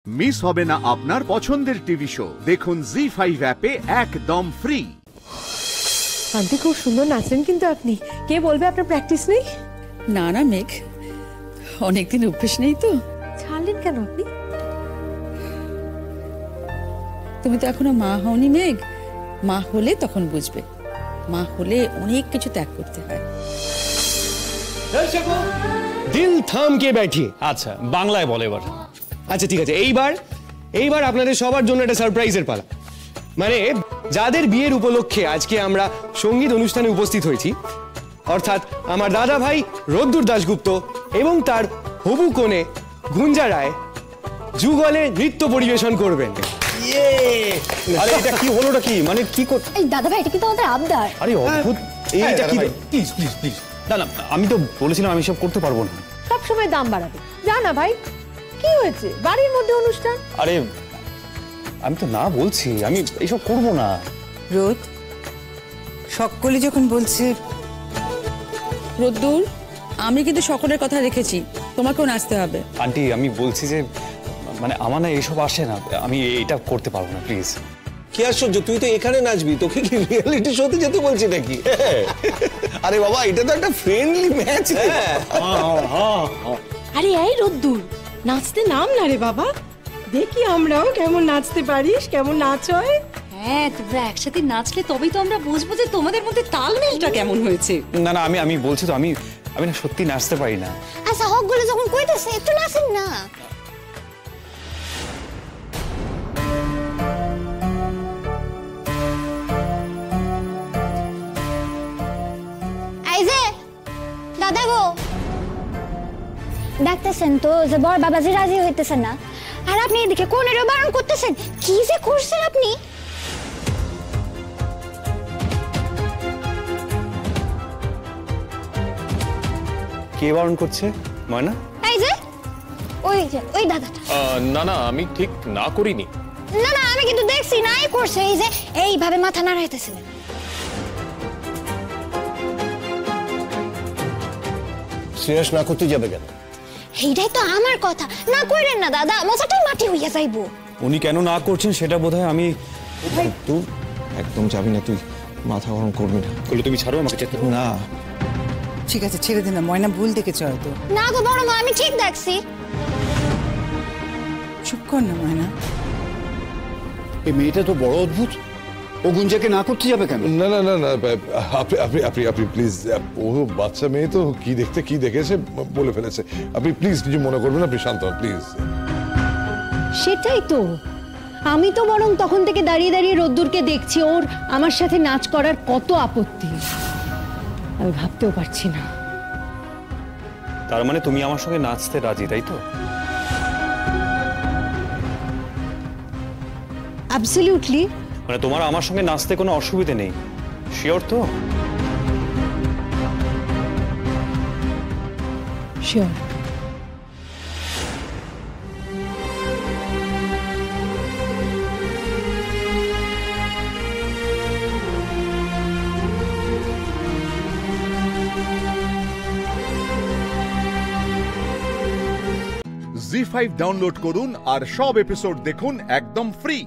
Miss হবে না আপনার পছন্দের টিভি শো। দেখুন জি5 অ্যাপে একদম ফ্রি। আন্টি খুব সুন্দর নাচেন কিন্তু আপনি। কে বলবে আপনার প্র্যাকটিস নেই? না না মেঘ, অনেকদিন অভ্যেস নেই তো। ছাড়লেন কেন আপনি? তুমি তো এখনো মা হওনি মেঘ, মা হলে তখন বুঝবে। মা হলে অনেক কিছু ত্যাগ করতে হয়। দিল থাম কে बैठी। আচ্ছা বাংলায় বলে এবার। আচ্ছা ঠিক আছে, এইবার আপনাদের সবার জন্য একটা সারপ্রাইজের পালা। মানে যাদের বিয়ের উপলক্ষে আজকে আমরা সঙ্গীত অনুষ্ঠানে উপস্থিত হয়েছি, অর্থাৎ আমার দাদা ভাই রোদ্দুর দাশগুপ্ত এবং তার হবু কনে গুঞ্জা রায় যুগলে নৃত্য পরিবেশন করবেন। আরে এটা কি হলোটা কি, মানে কি এই দাদা ভাই এটা কিন্তু আমাদের আবদার। আরে অদ্ভুত, এইটা কি? Please please please. না না, আমি তো বলেছিলাম আমি সব করতে পারবো না। সব সময় দাম বাড়াবে, যা না ভাই। কি হয়েছে? বাড়ির মধ্যে অনুষ্ঠান। আরে আমি তো না বলছি, আমি এইসব করবো না। রোদ সকলে যখন বলছে। রোদ্দুর, আমি কিন্তু সকলের কথা রেখেছি, তোমাকেও নাচতে হবে। আন্টি আমি বলছি যে মানে আমার না এইসব আসে না, আমি এটা করতে পারবো না, প্লিজ। কি আশ্চর্য, তুই তো এখানে নাচবি, তোকে কি রিয়েলিটি শোতে যেতে বলছি নাকি? আরে বাবা, এটা তো একটা ফ্রেন্ডলি ম্যাচ। আরে এই রোদ্দুর, নাচতে নাম না রে বাবা। দেখি আমরাও কেমন নাচতে পারিস, কেমন নাচ হয়। হ্যাঁ, তোমরা একসাথে নাচলে তবেই তো আমরা বুঝবো যে তোমাদের মধ্যে তালমেলটা কেমন হয়েছে। না না, আমি বলছি তো, আমি না সত্যি নাচতে পারি না। আচ্ছা হক গুলো যখন কইতেছে একটু নাচেন না। এই যে দাদা গো, ডাকতেছেন তো যে বড় বাবাজি রাজি হইতেছেন না, আর আপনি এদিকে কোনেরও বারণ করতেছেন। কি যে করছেন আপনি? কে বারণ করছে ময়না? এই যে ওই দাদাটা। না না, আমি ঠিক না করিনি। না না, আমি কিন্তু দেখছি নাই করছে। এই যে এইভাবে মাথা নাড়াইতেছিলেন। সিরিয়াস না করতে যাবে কেন? এইটাই তো আমার কথা। না কইরেন না দাদা, মজাটাই মাটি হইয়া যাইবো। উনি কেন না করছেন সেটা বোধহয় আমি। তুই একদম যাবি না, তুই মাথা গরম করবি না। বলে তুমি ছাড়ো আমাকে। না ঠিক আছে ছেড়ে দিন না, ময়না ভুল দেখেছে হয়তো। না গো বড় মা, আমি ঠিক দেখছি। চুপ কর না ময়না। এই মেয়েটা তো বড় অদ্ভুত, ও গুঞ্জাকে না করতে যাবে কেন? না না না না, আপনি প্লিজ, ও বাচ্চা মেয়ে তো, কি দেখতে কি দেখেছে বলে ফেলেছে। আপনি প্লিজ কিছু মনে করবেন, আপনি শান্ত হন প্লিজ। সেটাই তো, আমি তো বরং তখন থেকে দাঁড়িয়ে দাঁড়িয়ে রোদ্দুরকে দেখছি, ওর আমার সাথে নাচ করার কত আপত্তি। আমি ভাবতেও পারছি না। তার মানে তুমি আমার সঙ্গে নাচতে রাজি, তাই তো? অ্যাবসলিউটলি। মানে তোমার আমার সঙ্গে নাচতে কোনো অসুবিধা নেই, শিওর তো? শিওর। জি5 ডাউনলোড করুন আর সব এপিসোড দেখুন একদম ফ্রি।